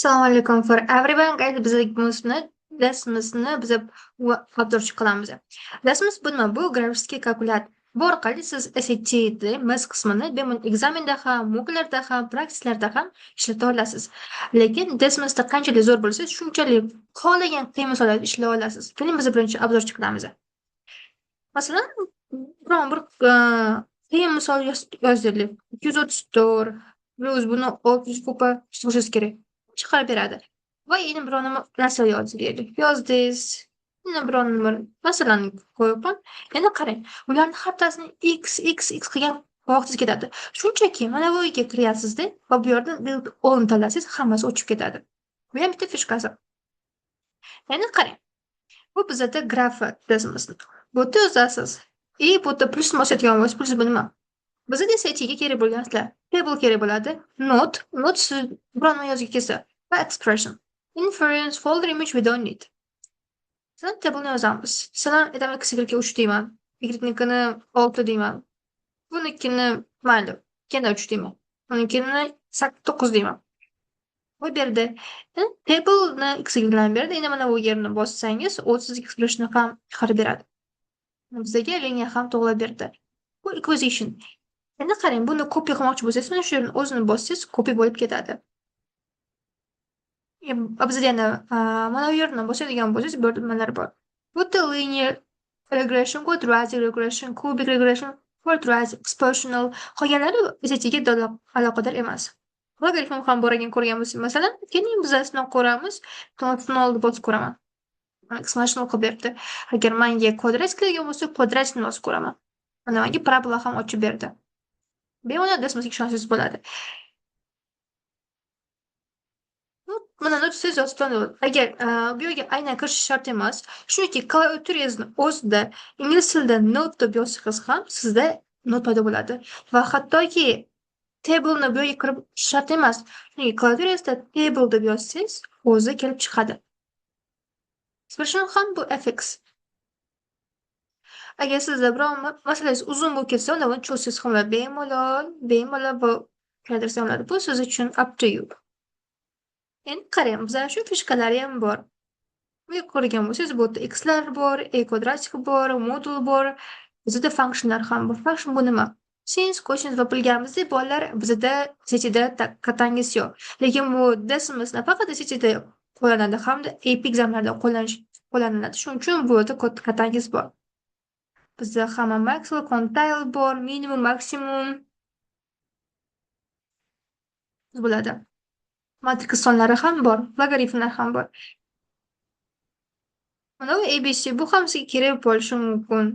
Assalomu alaykum for everyone guys. Darsimizni biz obzorchi qilamiz. Darsimiz bu nima? Bu grafik kalkulyat. Bu orqali siz SAT MES qismini bemalol ekzamenda ham, MOOC'larda ham, praktiklarda ham ishlata olasiz. Lekin darsimizda qanchalik zo'r bo'lsa, shunchalik xohlagan qiyin misollarni ishlay olasiz. Keling biz birinchi obzorchi qilamiz. Masalan, biron bir qiyin misol yozdik. 234 plus buni 600 ko'pa chiqishingiz kerak. Chiqarib beradi. Va yana biron narsa yozdik. Yozdingiz. Yana biron bir masalani qo'yibman. Endi qarang, ularni hattasini x qilgan vaqtingiz ketadi. Shunchaki mana bu yerga kiryapsizda va bu yerdan build all tanlasangiz hammasi o'chib ketadi. Bu ham bitta fishkasi. Endi qarang. Bu bizda grafi dizimiz. Bu yerda yozasiz. Bu yerda plus bosadigan bo'lsa, plus bu nima? Bizda SATga kerak bo'lgan narsalar. Table kerak bo'ladi. Note siz biron yozib kelsa va expression. Inference, folder image we don't need. Sen table'ni yozamiz. Masalan, aytaman x-ga 3 deyman. Y-nikini 6 deyman. Bunikini mayli, yana 3 deyman. Unikini 9 deyman. Bu yerda table'ni x bilan beradi. Endi mana bu yerni bossangiz, u sizga expression ham chiqarib beradi. Bizga liniya ham to'g'rilab berdi. Bu equation. Endi qarang, buni copy qilmoqchi bo'lsangiz, mana shu yerni o'zini bossangiz, copy bo'lib ketadi. Bizda yana mana bu yerni bosadigan bo'lsangiz, bu yerda nimalar bor. Bu yerda linear regression, quadratic regression, cubic regression, quadratic, exponential, qolganlari SATga aloqador emas. Logaritm ham bor ekan ko'rgan bo'lsangiz, masalan, keling biz sinov ko'ramiz. Sinovni bosib ko'raman. Exponential qilib berdi. Agar menga quadratic kelgan bo'lsa, quadraticni bosib ko'raman. Mana menga parabola ham ochib berdi. Bemalol darsimizga ishonsangiz bo'ladi. Mana siz yozgan agar bu yerga aynan kirish shart emas. Chunki klaviaturangizni o'zida ingliz tilida note deb yozsangiz ham sizda not paydo bo'ladi. Va hattoki table'ni bu yerga kirib shart emas. Chunki klaviaturangizda table deb yozsangiz o'zi kelib chiqadi. Expression ham bu fx. Agar sizda biron masalangiz uzun bo'lib ketsa, unda uni cho'zsangiz ham bemalol bu keltirsa bo'ladi. Bu siz uchun up to you. Endi qarang, bizda shu fishkalari ham bor. Bu ko'rgan bo'lsangiz, bu yerda x'lar bor, quadratik bor, modul bor, bizda functionlar ham bor. Function bu nima? Since, cosine va bilganimizdek, bolalar bizda SATda katangiz yo'q. Lekin bu darsimiz nafaqat SATda qo'llanadi, hamda AP examlarda qo'llaniladi. Shuning uchun bu yerda katangiz bor. Bizda hamma maximum, quantile bor, minimum, maksimum bo'ladi. Matrix sonlari ham bor, logaritmlar ham bor. Mana bu ABC bu ham sizga kerak bo'lishi mumkin.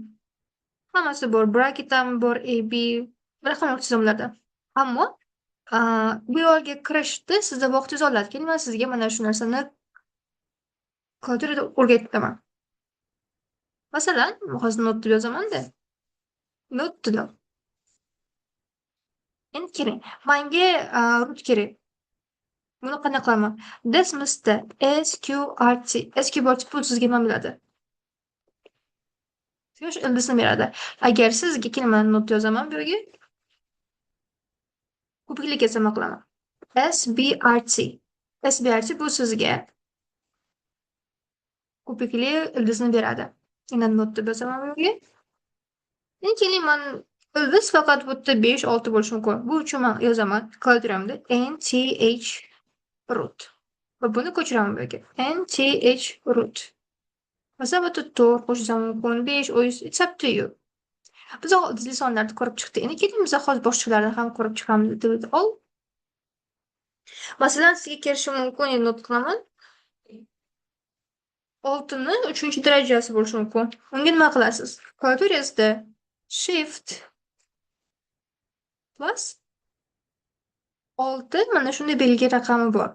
Hammasi bor, bracket ham bor, AB, bir xil tizimlarda. Ammo bu yo'lga kirishda sizda vaqtingiz oladi. Keling, men sizga mana shu narsani klaviaturada o'rgataman. Masalan, hozir not deb yozaman-da. Not tilib. Endi keling, menga root kerak. Buni qanday qilaman? Darsimizda SQRT bu sizga nima biladi? Shu ildizni beradi. Agar sizga kelman not yozaman bu yerga. Ko'piklik yozma qilaman. SBRT bu sizga ko'pikli ildizni beradi. Yana not deb yozaman bu yerga. Endi keling, men ildiz faqat bu yerda 5, 6 bo'lishi mumkin. Bu uchun men yozaman klaviaturamda NTH root. Va buni ko'chiraman bu yerga. NTH root. Masalan, bu yerda 4 qo'shsam mumkin, 5, it's up to you. Biz ildizli sonlarni ko'rib chiqdik. Endi keling biz hozir boshqalarni ham ko'rib chiqamiz. Masalan, sizga kelishi mumkin, endi not qilaman. 6ni 3-darajasi bo'lishi mumkin. Unga nima qilasiz? Klaviaturangizda shift plus 6 mana shunday belgi raqami bor.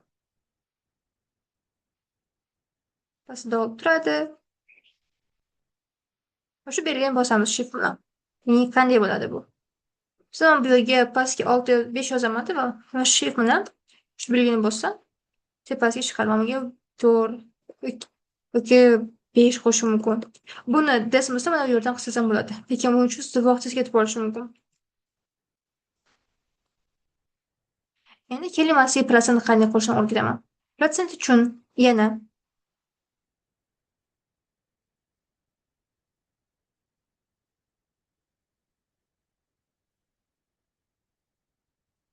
Pastda turadi. Shu belgini bosamiz shift bilan. Endi qanday bo'ladi bu? Masalan, bu yerga pastga 6, 5 yozaman-da va shift bilan shu belgini bossam, tepasiga chiqarmamga 4 yoki 5 qo'shim mumkin. Buni darsimizda mana bu yerdan qilsam bo'ladi. Lekin buning uchun sizda vaqtingiz ketib qolishi mumkin. Endi keling, men C++ ni qanday qilishni o'rgataman. Protsent uchun yana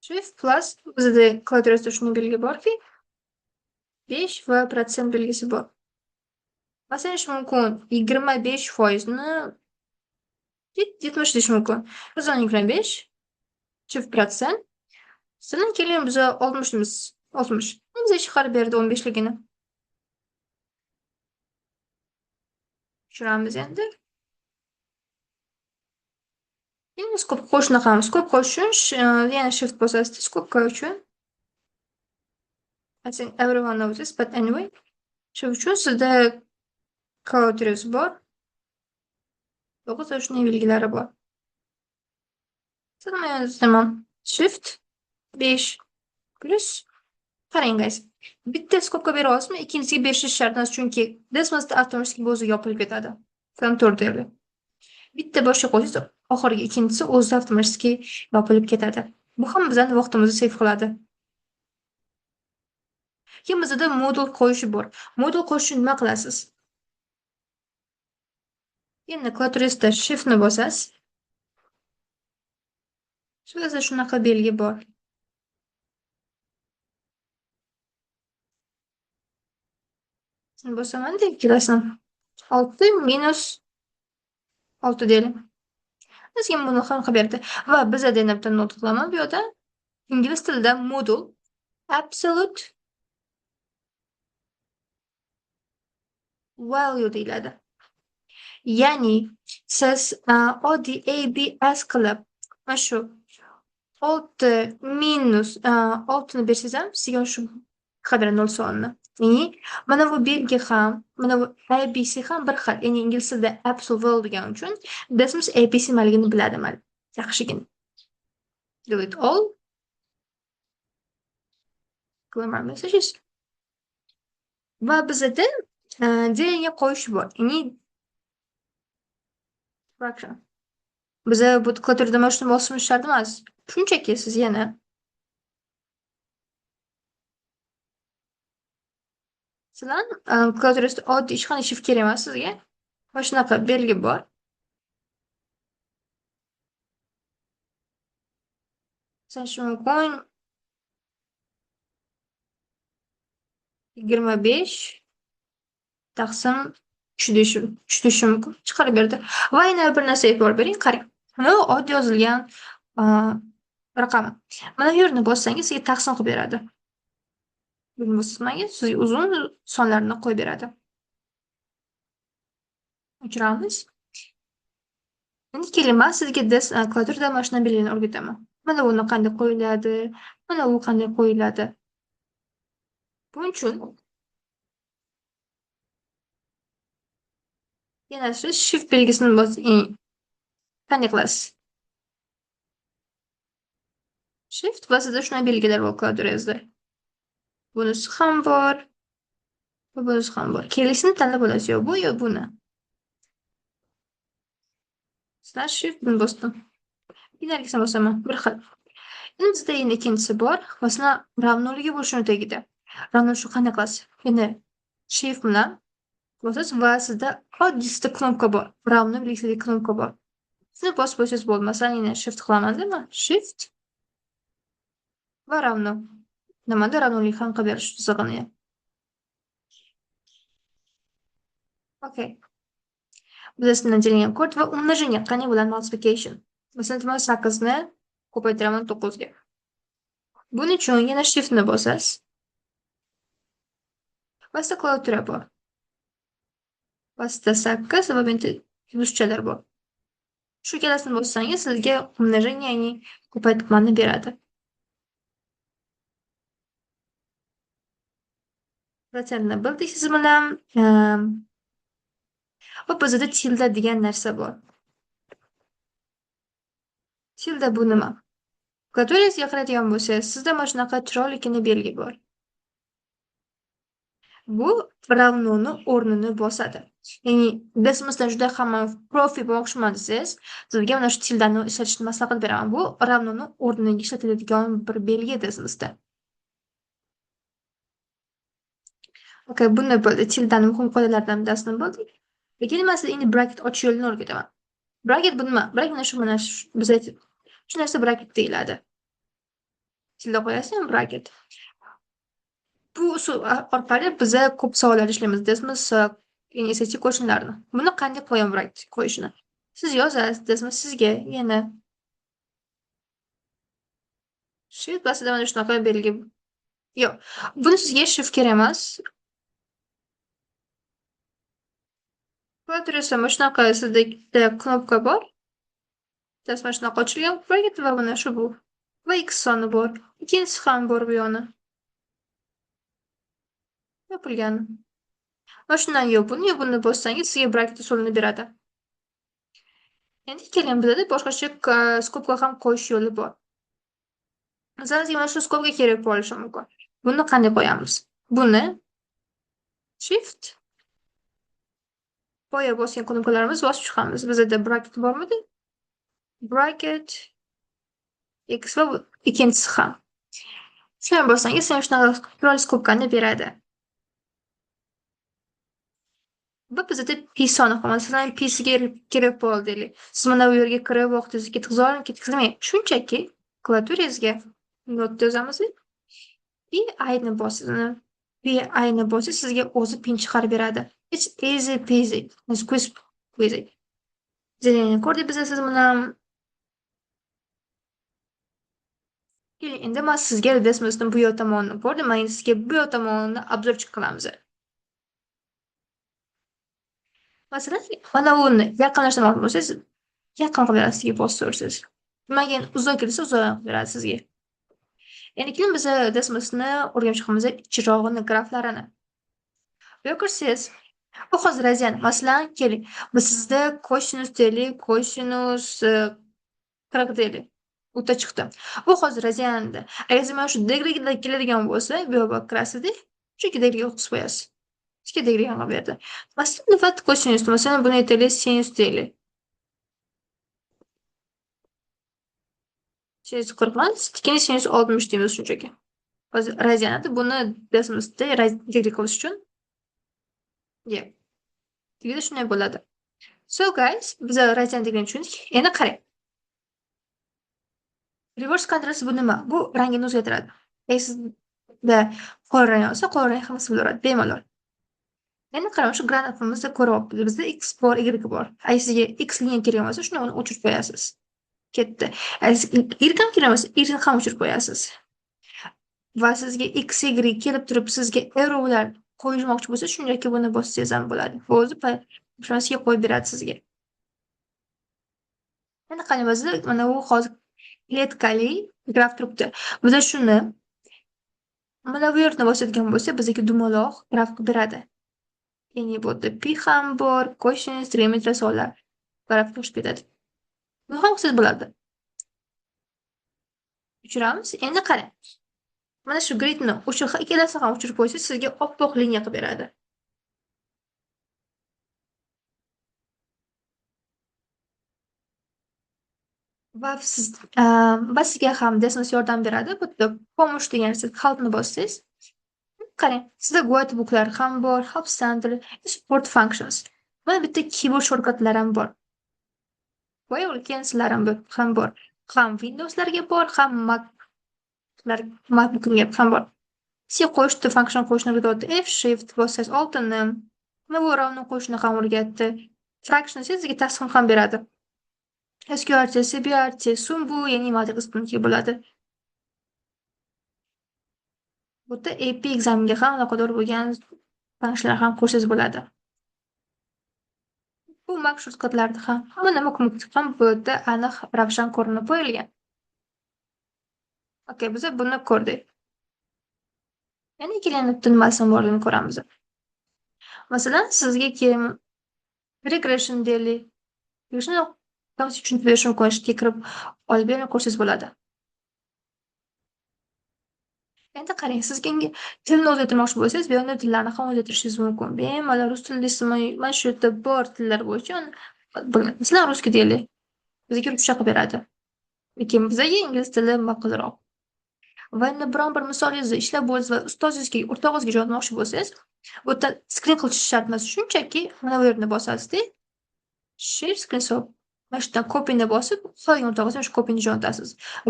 shift plus bizda klaviaturasida shunday belgi borki, 5 va protsent belgisi bor. Masalan, mumkin 25%ni 70 deyish mumkin. 125 çift protsent. Sizdan keyin biza 60'imiz. 60. Biza chiqarib berdi 15ligini. Tushiramiz endi. Endi skop qo'shni qilamiz. Skop qo'shish uchun yana shift bosasiz. Skopka uchun. I think everyone knows this, but anyway. Shuning uchun sizda klaviaturasi bor. Yo'qsa shunday belgilari bor. Tamam. Shift 5 plus qarang guys. Bitta skopka bera olasizmi? Ikkinchisiga berishingiz shart emas, chunki desmasda avtomatik o'zi yopilib ketadi. Kontor deydi. Bitta boshqa qo'ysangiz, oxirgi ikkinchisi o'zi avtomatik yopilib ketadi. Bu ham bizning vaqtimizni save qiladi. Keyin bizda modul qo'yish bor. Modul qo'yishni nima qilasiz? Endi klaviaturasida shiftni bosasiz. Sizda shunaqa belgi bor. Bosaman deb kelasan. 6 minus 6 deylik. Bizga buni ham qilib berdi. Va bizda yana bitta not qilaman bu yerda. Ingliz tilida modul absolute value deyiladi. Ya'ni siz oddiy ABS qilib mana shu 6 minus 6 ni bersangiz ham sizga shu qadar 0 sonini. Ya'ni mana bu belgi ham, mana bu ABC ham bir xil. Ya'ni ingliz tilida absolute value degani uchun desimiz ABC nimaligini biladi mana. Yaxshigina. Delete all. Grammar messages. Va bizda delanga qo'yish bor. Ya'ni fraction. Biza bu klaviaturada mana shuni bosishimiz shart emas. Shunchaki siz yana sizlar klaviaturasida oddiy hech qanday shift kerak emas sizga. Mana shunaqa belgi bor. Sen shu mumkin 25 taqsim 3 deyish mumkin. Chiqarib berdi. Va yana bir narsa e'tibor bering, qarang. Mana oddiy yozilgan raqami. Mana bu yerni bossangiz sizga taqsim qilib beradi. Buni bossangiz sizga uzun sonlarni qo'yib beradi. O'chiramiz. Endi keling, men sizga klaviaturada mana shunday belgini o'rgataman. Mana buni qanday qo'yiladi, mana bu qanday qo'yiladi. Buning uchun yana siz shift belgisini bosing. Qanday qilasiz? Shift va sizda shunday belgilar bor klaviaturangizda. Bunisi ham bor. Va bunisi ham bor. Kelisini tanlab olasiz, yo bu yo buni. Sizlar shift buni bosdim. Binargisini bosaman, bir xil. Endi bizda yana ikkinchisi bor. Masalan, ravnoligi bo'lishini tagida. Ravno shu qanday qilasiz? Endi shift bilan bosasiz va sizda oddiy knopka bor. Ravno belgisidagi knopka bor. Sizni bosib qo'ysangiz bo'ldi. Masalan, yana shift qilaman-da, shift va ravno. Nimada ravnolik ham qilib berish tuzig'ini. Okay. Bizda sinadigan kod va умножение qanday bo'ladi multiplication. Masalan, 8 ni ko'paytiraman 9 ga. Buning uchun yana shiftni bosasiz. Pastda klaviatura bor. Pastda 8 va bitta yulduzchalar bor. Shu ikkalasini bossangiz sizga умножение, ya'ni ko'paytmani beradi. Protsentni bildik siz bilan. Va bizda tilda degan narsa bor. Tilda bu nima? Klaviaturangizga qaraydigan bo'lsangiz, sizda mana shunaqa chiroyligina belgi bor. Bu ravnoni o'rnini bosadi. Ya'ni desmizdan juda hamma profi bo'lmoqchiman desangiz, sizga mana shu tildani ishlatishni maslahat beraman. Bu ravnoni o'rniga ishlatiladigan bir belgi desmizda. Okay, bunday bo'ldi. Tildani muhim qoidalaridan bitasini bo'ldik. Keyin man sizga endi braket ochish yo'lini o'rgataman. Braket bu nima? Braket biz shu narsa braket deyiladi. Tilda qo'yasizmi braket. Bu usul orqali biza ko'p savollar ishlaymiz. Desmiz SAT qo'shinlarni. Buni qanday qo'yishni? Siz yozasiz, desmiz sizga yana shift bosida mana shunaqa belgi. Yo'q. Buni sizga shift kerak emas. Klaviaturada mana shunaqa sizda ikkita knopka bor. Dasma shunaqa ochilgan braket va mana shu bu. Va X soni bor. Ikkinchisi ham bor bu yoni. Yopilgan. Va shundan buni bossangiz sizga braket usulini beradi. Endi keling bizada boshqacha skobka ham qo'yish yo'li bor. Masalan, sizga mana shu skobka kerak bo'lishi mumkin. Buni qanday qo'yamiz? Buni shift boya bosgan knopkalarimiz bosib chiqamiz. Bizda braket bormidi? Braket X va ikkinchisi ham. Sen bossangiz sen shunaqa qurol skobkani beradi. Va bizda pi soni ham masalan pisiga kirib bo'ldi. Siz mana bu yerga kirib vaqtingizni ketkazmang. Shunchaki klaviaturangizga not yozamiz. Pi ayni bosib sizga o'zi pin chiqarib beradi. It's easy peasy. Squeeze peasy. Zeleni ko'rdingiz biza siz bilan endi men sizga desmasdan bu yoq tomonini ko'rdim. Men sizga bu yoq tomonini obzorчик qilamiz. Masalan, mana uni yaqinlashtirmoqchi bo'lsangiz, yaqin qilib beradi sizga bostirsiz. Nimaga uzoq kelsa uzoq qilib beradi sizga. Endi keyin biz desmasni o'rganib chiqamiz chirog'ini, graflarini. Bu kirsiz. Bu hozir razyan. Masalan, keling. Biz sizda kosinus deylik, kosinus 40 deylik. O'ta chiqdi. Bu hozir razyanda. Agar siz mana shu degrega keladigan bo'lsa, bu yoqqa kirasizda, shu degrega o'qib qo'yasiz. Ikki degrega qilib berdi. Masalan, nafat kosinus, masalan, buni aytaylik sinus deylik. Sinus 40 emas, keyin sinus 60 deymiz shunchaki. Hozir razyanda buni desmizda degre qilish uchun yeah. Tegida shunday bo'ladi. So guys, biz razyan degan tushundik. Endi qarang. Reverse contrast bu nima? Bu rangini o'zgartiradi. Sizda qora rang olsa, qora rang hammasi bo'laveradi bemalol. Endi qarang, shu grafimizda ko'ryapmiz. Bizda x bor, y bor. Agar sizga x liniya kerak bo'lsa, shuni uni o'chirib qo'yasiz. Ketdi. Agar y ham kerak bo'lsa, y ham o'chirib qo'yasiz. Va sizga x, y kelib turib, sizga arrowlar qo'yishmoqchi bo'lsa, shunchaki buni bossangiz ham bo'ladi. O'zi shunisiga qo'yib beradi sizga. Endi qani bizda mana bu hozir kletkali graf turibdi. Bizda shuni mana bu yerni bosadigan bo'lsa, bizga dumaloq graf qilib beradi. Ya'ni bu yerda pi ham bor, kosinus, trimit rasollar graf qo'shib ketadi. Bu ham siz bo'ladi. Uchiramiz. Endi qarang. Mana shu gridni ikkalasi ham o'chirib qo'ysa, sizga oppoq liniya qilib beradi. Va sizga ham desmas yordam beradi. Bu yerda pomosh degan siz helpni bossangiz, qarang, sizda guidebooklar ham bor, help center, support functions. Va bitta keyboard shortcutlari ham bor. Va ulkansizlar ham bor. Ham Windowslarga bor, ham MacBooklarga ham bor. Siz qo'shdi function qo'shni o'rgatdi. F shift bossangiz oltinni, mana ravni qo'shni ham o'rgatdi. Fraction sizga tasvir ham beradi. SQRT, CBRT, sum bu ya'ni matematik bo'ladi. Bu yerda AP ekzamenga ham aloqador bo'lgan funksiyalar ham ko'rsangiz bo'ladi. Bu Mac shortcutlarida ham hamma nima ham bu yerda aniq ravshan ko'rinib qo'yilgan. Okay, biz buni ko'rdik. Yana ikkilanib nimasini borligini ko'ramiz. Masalan, sizga kim regression deylik. Regression qancha tushunib berish mumkin, kirib olib berib ko'rsangiz bo'ladi. Endi qarang, sizga tilni o'zgartirmoqchi bo'lsangiz, bu yerda tillarni ham o'zgartirishingiz mumkin. Bemalol rus tilidami, mana shu yerda bor tillar bo'yicha masalan, ruskiy deylik. Bizga ruschа qilib beradi. Lekin bizga ingliz tili ma'qulroq. va endi biron bir misolingizni ishlab bo'lsangiz va ustozingizga, o'rtog'ingizga yozmoqchi bo'lsangiz, bu yerda skrin qilish shart emas. Shunchaki mana bu yerni bosasizda, share screen shot. Mana shu yerdan copyni bosib, qolgan o'rtog'ingizga shu copyni jo'natasiz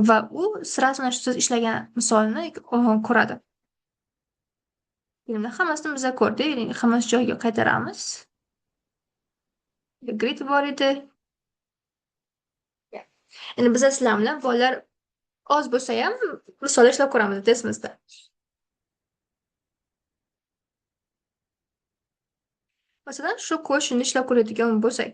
va u sirasi mana shu siz ishlagan misolni ko'radi. Filmni hammasini biz ko'rdik, hammasi joyiga qaytaramiz. Grid bor edi. Endi biz sizlar bilan bolalar oz bo'lsa ham misol ishlab ko'ramiz testimizda. Masalan, shu quotient ishlab ko'radigan bo'lsak,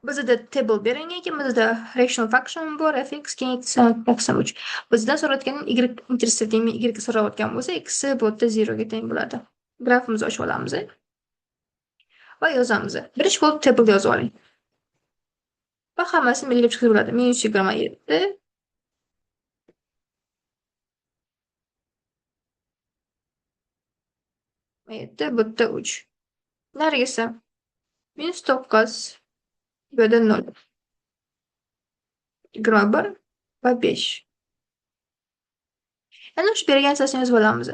bizda table berilgan ekan, bizda rational function bor, fx keyin x taqsim 3. Bizdan so'rayotganim y intercepting y ga so'rayotgan bo'lsa, x bu yerda 0 ga teng bo'ladi. Grafimizni ochib olamiz va yozamiz. Birinchi bo'lib table yozib oling. Va hammasini belgilab chiqib bo'ladi. -27 bu yerda 3. Narigisi -9 bu yerda 0. 21 va 5. Endi shu bergan narsani yozib olamiz.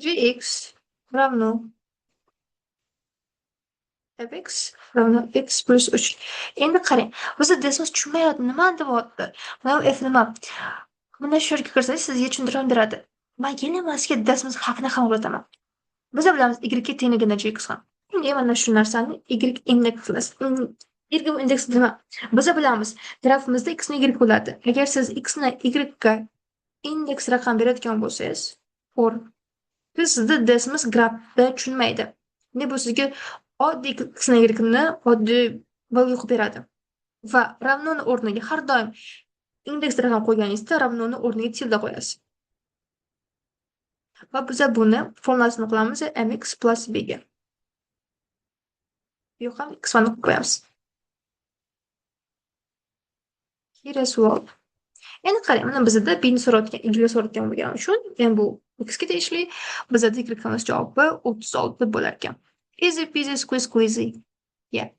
Gx равно fx равно x plus 3. Endi qarang, bizda desimiz tushunmayapti, nima deyapti? Mana f nima? Mana shu yerga kirsangiz sizga tushuntirib beradi. Men yana emasga desimiz haqini ham o'rgataman. Biz bilamiz y ga tengligini gx ham. Endi mana shu narsani y indeksimiz. Y indeks nima? Biz bilamiz, grafimizda x ni y bo'ladi. Agar siz x ni y ga indeks raqam beradigan bo'lsangiz, for sizda desimiz grafda tushunmaydi. Ne bu sizga oddiy x ni y ni oddiy value qilib beradi. Va ravnoni o'rniga har doim indeks raqam qo'yganingizda ravnoni o'rniga tilda qo'yasiz. Va biz buni formulasini qilamiz mx plus b ga. Bu ham x ni qo'yamiz. Here as well. Endi qarang, mana bizda b ni so'rayotgan, y ga so'rayotgan bo'lgani uchun, men bu x ga tegishli, bizda y qilamiz javobi 36 bo'lar ekan. Easy peasy squeezy. Yeah.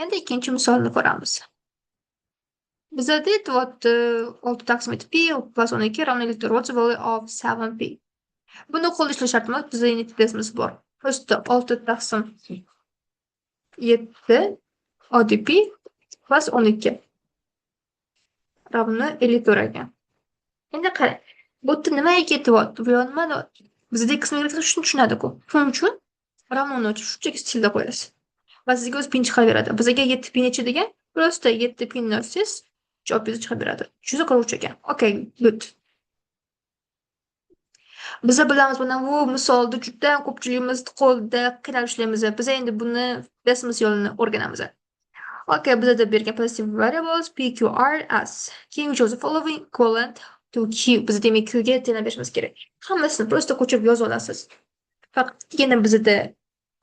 Endi ikkinchi misolni ko'ramiz. Bizda deyapti 6 taqsim etib p plus 12 равно equal what's the value of 7p. Buni qo'lda ishlash shart emas, bizda unit desimiz bor. Ustida 6 taqsim 7 oddiy p plus 12 равно 54 ekan. Endi qarang, bu yerda nimaga ketyapti? Bu yerda nima? Bizda x ni shuni tushunadi-ku. Shuning uchun ravnoni ochib shunchaki stilda qo'yasiz. Va sizga o'z pin chiqarib beradi. Bizga 7 pin necha degan? Просто 7 pin yozsangiz, javobingizni chiqarib beradi. Shunday qiluvchi ekan. Okay, good. Biz bilamiz, buni bu misolda juda ko'pchiligimiz qo'lda qiynalib ishlaymiz. Biz endi buni desimiz yo'lini o'rganamiz. Okay, bizda bergan positive variables p, q, r, s. Keyin we choose the following equivalent to q. Biz demak q ga teng berishimiz kerak. Hammasini просто ko'chirib yozib olasiz. Faqatgina bizda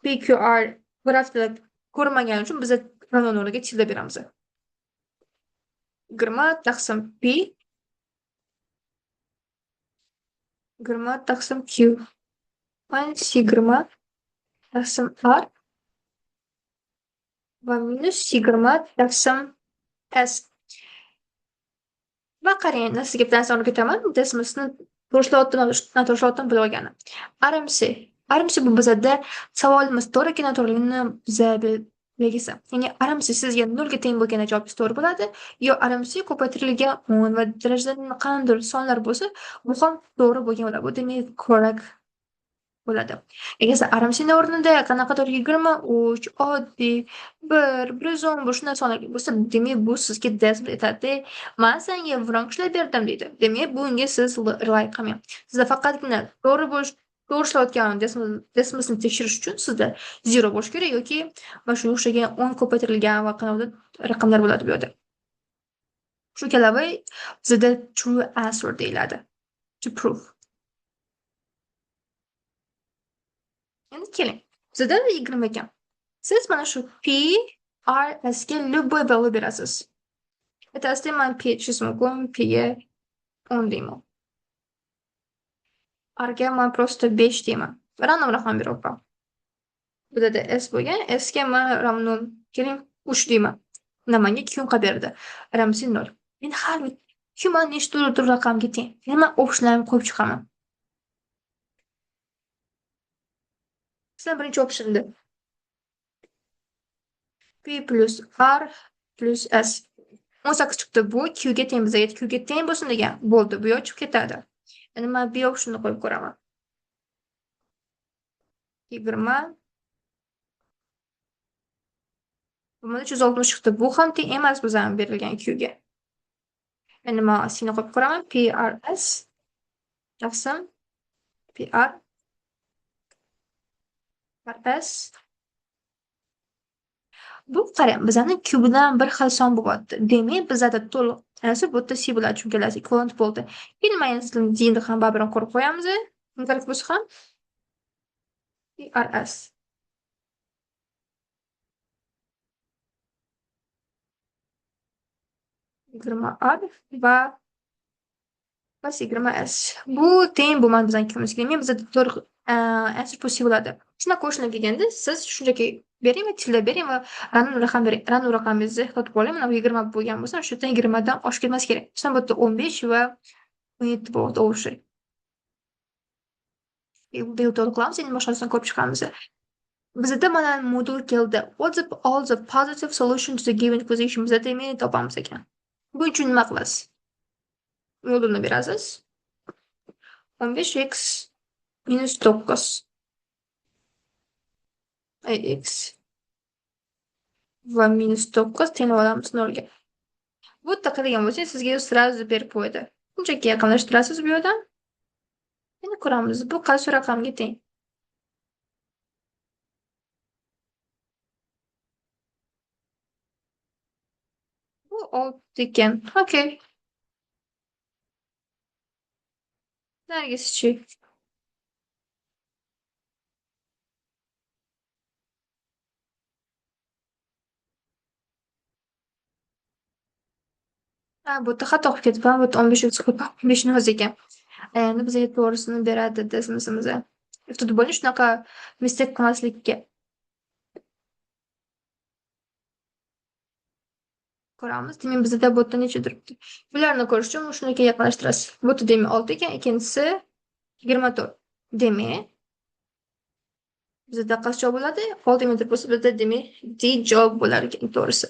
p, q, r grafda ko'rmagani uchun biz ravnoni o'rniga tilda beramiz. 20 taqsim p 20 taqsim q minus 20 taqsim r va minus 20 taqsim s. Va qarang, sizga bitta narsani o'rgataman. Desimizni to'g'rilayotgan bilib olgani. RMC bu bizda savolimiz to'g'ri noto'g'riligini bizga belgisi. Ya'ni RMC sizga 0 ga teng bo'lgan javobingiz to'g'ri bo'ladi, yo RMC ko'paytirilgan 10 va darajada qanday sonlar bo'lsa, bu ham to'g'ri bo'lgan bo'ladi. Bu demak correct bo'ladi. Agar RMCning o'rnida qanaqadir 23 oddiy 110 bu shunday sonlar bo'lsa, demak bu sizga desib aytadi. Men senga vrong ishlab berdim deydi. Demak bunga siz rely qilmang. Sizda faqatgina to'g'ri ishlayotgan desimizni tekshirish uchun sizda 0 bo'lish kerak yoki mana shunga o'xshagan 10 ko'paytirilgan va qanday raqamlar bo'ladi bu yerda. Shu kabi bizda true answer deyiladi. To prove. Endi keling, bizda 20 ekan. Siz mana shu p, r, s ga любой value berasiz. Aytasizda men p chizish mumkin, p ga 10 deyman. R ga men просто 5 deyman. Random raqam beryapman. Bizda s bo'lgan, s ga men ravno keling 3 deyman. Mana menga q qilib berdi. RMC 0. Men har human nechtadir raqamga teng. Men optionlarni qo'yib chiqaman. Sizlar birinchi optionda P plus R plus S. 18 chiqdi. Bu Q ga teng bizga. Q ga teng bo'lsin degan. Bo'ldi. Bu yo'q chiqib ketadi. Endi men B optionni qo'yib ko'raman. 20 bunda 360 chiqdi. Bu ham teng emas bizga berilgan Q ga. Endi men C'ni qo'yib ko'raman. P R S taqsim P R S. Bu qarang, bizani Q bilan bir xil son bo'lyapti. Demak, bizada to'liq answer bu yerda C bo'ladi, chunki ular ekvivalent bo'ldi. Kelmayapti, endi ham baribir ko'rib qo'yamiz. Kerak bo'lsa ham PRS. Yigirma R va yigirma S. Bu teng bo'lmadi bizdan Q'miz. Demak, bizada to'liq answer bu C bo'ladi. Shunaqa qo'shilib kelganda siz shunchaki bering va tilda bering va random raqam bering. Random raqamingizni ehtiyot qiling. Mana bu 20 bo'lgan bo'lsa, shu yerdan 20 dan oshib ketmas kerak. Shundan bu yerda 15 va 17 bo'ldi o'sha. Bu to'liq qilamiz, endi boshqasini ko'rib chiqamiz. Bizda mana modul keldi. What's all the positive solution to the given equation? Bizda meni topamiz ekan. Bu uchun nima qilasiz? Modulni berasiz. 15x minus 9 x va minus 9 teng olamiz 0 ga. Bu yerda qilgan bo'lsangiz, sizga sразу berib qo'yadi. Shunchaki yaqinlashtirasiz bu yerdan. Endi ko'ramiz, bu qaysi raqamga teng. Bu 6 ekan. Okey. Nergisi-chi? Ha, bu yerda xato qilib ketibman. Bu yerda 15 chiqib 15 ni o'zi ekan. Endi bizga to'g'risini beradi desimiz. Ehtiyot bo'ling, shunaqa mistake qilmaslikka. Ko'ramiz. Demak, bizda bu yerda necha turibdi? Bularni ko'rish uchun shunga yaqinlashtirasiz. Bu yerda demak 6 ekan, ikkinchisi 24. Demak, bizda qaysi javob bo'ladi? 6 metr bo'lsa, bizda demak D javob bo'lar ekan, to'g'risi.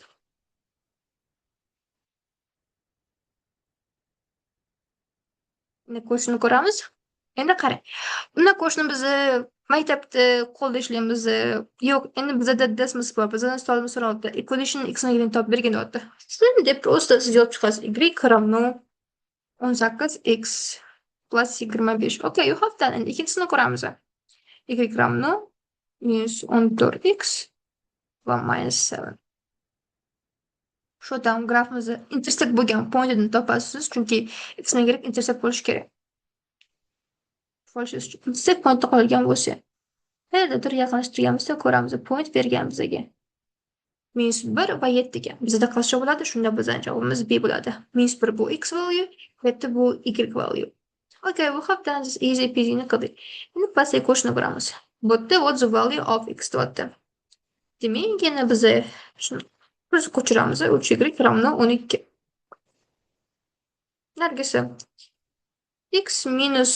Endi qo'shni ko'ramiz. Endi qarang. Bunday qo'shni bizni maktabda qo'lda ishlaymiz. Yo'q, endi bizda desimiz bor. Bizdan stolimiz so'raldi. Equation x ni topib bergin deyapti. Shunda просто siz yozib chiqasiz. Y равно 18x plus 25. Okay, you have done. Endi ikkinchisini ko'ramiz. Y равно minus 14x va minus 7. Shu tam grafimizni intersect bo'lgan pointini topasiz, chunki x ni y intersect bo'lishi kerak. Intersect pointda qolgan bo'lsa, qayerdadir yaqinlashtirganimizda ko'ramiz, point bergan bizga. Minus 1 va 7 ekan. Bizda qaysi bo'ladi? Shunda bizning javobimiz B bo'ladi. Minus 1 bu x value, 7 bu y value. Okay, we have done this easy peasy ni qildik. Endi pastga qo'shni ko'ramiz. Bu yerda what's the value of x deyapti. Demak, yana biz shuni biz ko'chiramiz. 3y равно 12. Nargisi x minus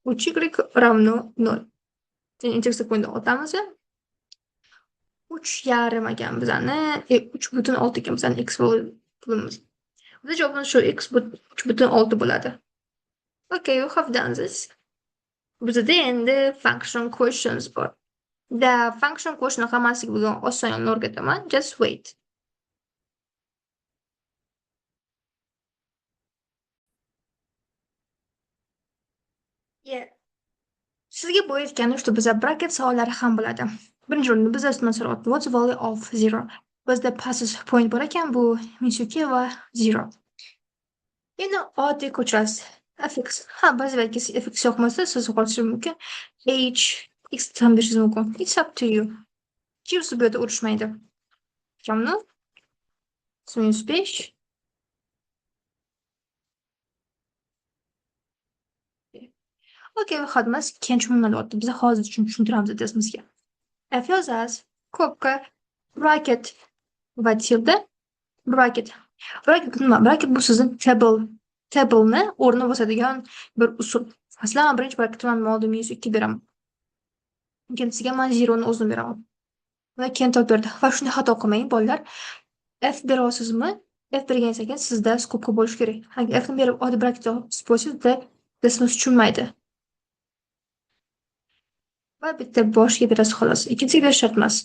3y равно 0. Intersect pointni otamiz. 3,5 ekan bizani, 3,6 ekan bizani x pulimiz. Bizda javobimiz shu x 3,6 bo'ladi. Okay, you have done this. Bizda endi function questions bor. Da function question hammasiga bo'lgan oson yo'lni o'rgataman. Just wait. Yeah. Sizga bu aytgani shu bizda bracket savollari ham bo'ladi. Birinchi o'rinda bizda ustma so'rayapti. What's the value of 0? Bizda passive point bor ekan, bu -2 va 0. Endi oddiy ko'chirasiz. fx. Ha, ba'zilarga fx yoqmasa, siz qolishingiz mumkin. H x ham berishingiz mumkin. It's up to you. Kimsa bu yerda urushmaydi. Kamni -5. Okay, xodmas keyin tushunmayapti. Biz hozir tushuntiramiz desimizga. F yozasiz, ko'pga bracket va tilde. Bracket Bracket nima? Bracket bu sizni table'ni o'rni bosadigan bir usul. Masalan, men birinchi bracketni nima oldim? -2 beraman. Ikkinchisiga men 0 ni o'zim beraman. Va keyin topib berdi. Va shunday xato qilmang, bolalar. F berasizmi? F bergan ekan sizda skobka bo'lishi kerak. Agar F ni berib oddiy bracket yopib bo'lsa, desimiz tushunmaydi. Va bitta boshiga berasiz xolos. Ikkinchisiga berish shart emas.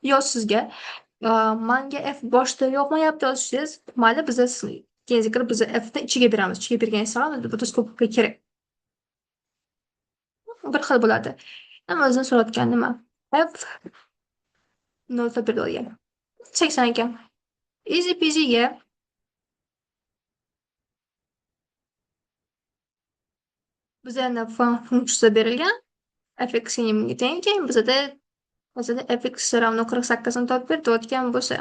Yo sizga manga F boshda yoqmayapti yozsangiz, mayli biza keyinga kirib biza F ni ichiga beramiz. Ichiga bergan savolni bu skobka kerak. Bir xil bo'ladi. Hamma o'zidan so'rayotgan nima? F 0 berilgan. 80 ekan. Easy peasy'ga bizda funksiyasi berilgan. Fx minimumga teng ekan. Bizda fx ravno 48 ni topib ber deyotgan bo'lsa.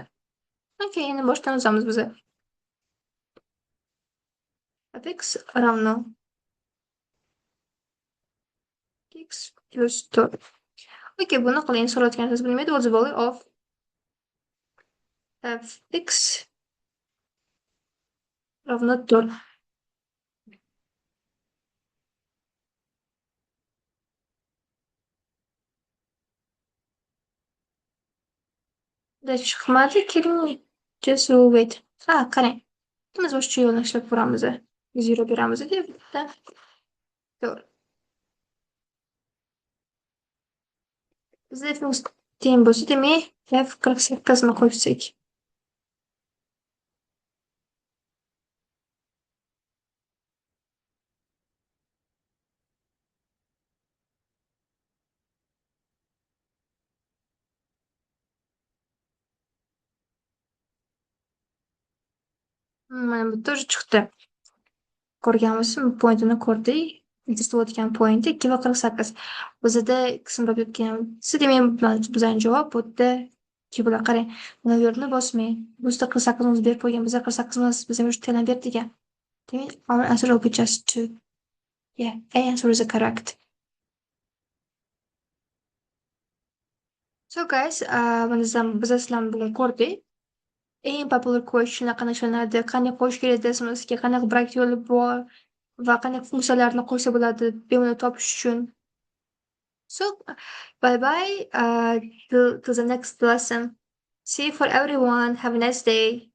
Okey, endi boshdan o'zamiz biza. Fx ravno x plus 4. Okey, buni qiling. So'rayotganingiz bilmaydi. What's the value of fx ravno 4? Chiqmadi. Keling, just wait. Ha, qarang. Biz boshqa yo'lni ishlab ko'ramiz. 0 beramiz deb bitta. To'g'ri. Bizda fx teng bo'lsa, demak, f 48 ni qo'ysak. Mana bu тоже chiqdi. Ko'rganmisiz? Pointini ko'rdik. Yetishtirayotgan pointi 2 va 48. Bizda qism topayotgan. Siz demak, bizning javob bu yerda 2 bo'lar. Qarang, mana bu yerni bosmang. Bizda 48 ni berib qo'ygan. Bizda 48 emas, bizga shu telan berdi ekan. Demak, our answer will be just 2. Yeah, A answer is correct. So guys, biz sizlarni bugun ko'rdik. Eng popular questionlar qanday ishlanadi, qanday qo'yish kerak desmizga, qanaqa bracket yo'li bor va qanday funksiyalarni qo'ysa bo'ladi bemalol topish uchun. So, bye bye. Till the next lesson. See you for everyone. Have a nice day.